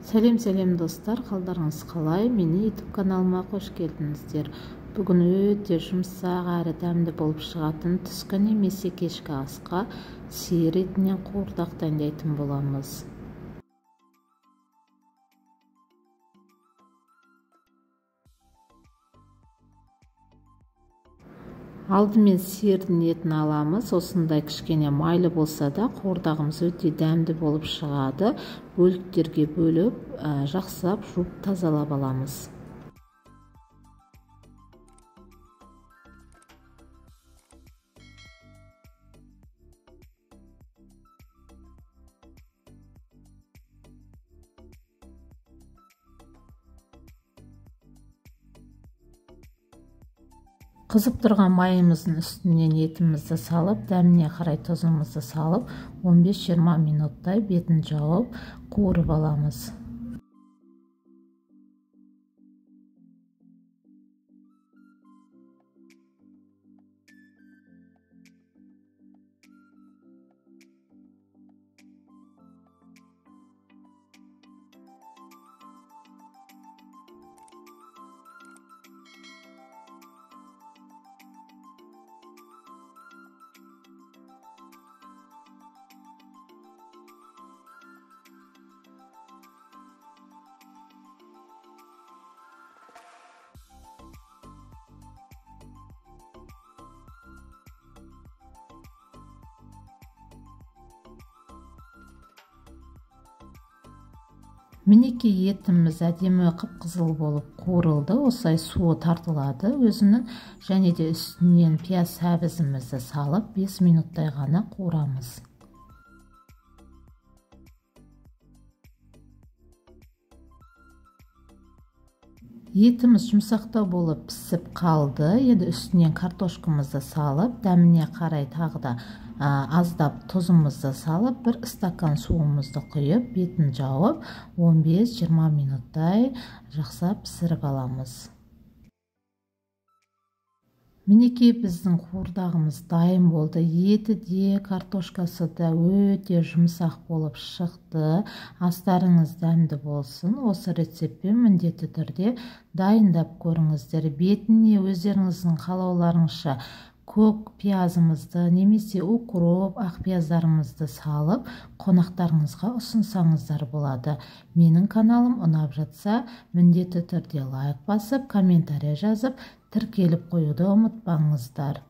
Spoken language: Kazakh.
Сәлем достар, қалдарыңыз қалай? Мені YouTube каналыма қош келдіңіздер. Бүгін өте жұмсақ әрі дәмді болып шығатын түскі немесе кешкі асқа сиыр етінен қуырдақ дайындайтын боламыз. Алдымен сиырдың етін аламыз. Осындай кішкене майлы болса да қуырдағымыз өте дәмді болып шығады. Бөліктерге бөліп, жақсылап жуып тазалап аламыз. Қызып тұрған майымыздың үстінен етімізді салып, дәміне қарай тұзымызды салып, 15-20 минуттай бетін жауып, қуырып аламыз. Мінекей етіміз әдемі қып-қызыл болып қуырылды. Осылай суы тартылады өзінің, және де үстінен пияз сәбізімізді салып 5 минуттай ғана қуырамыз. Етіміз жұмсақтау болып пісіп қалды. Енді үстінен картошкамызды салып, дәміне қарай тағы да аздап тұзымызды салып, 1 стакан суымызды құйып, бетін жауып, 15-20 минуттай жақсылап пісіріп аламыз. Мінекей біздің қуырдағымыз дайын болды. Еті де, картошкасы да өте жұмсақ болып шықты. Астарыңыз дәмді болсын. Осы рецептпен міндетті түрде дайындап көріңіздер. Бетіне өздеріңіздің қалауларыңызша көк пиязымызды немесе укроп, ақ пияздарымызды салып, қонақтарыңызға ұсынсаңыздар болады. Менің каналым ұнап жатса, міндетті түрде лайк басып, комментарий жазып, тіркеліп қоюды ұмытпаңыздар.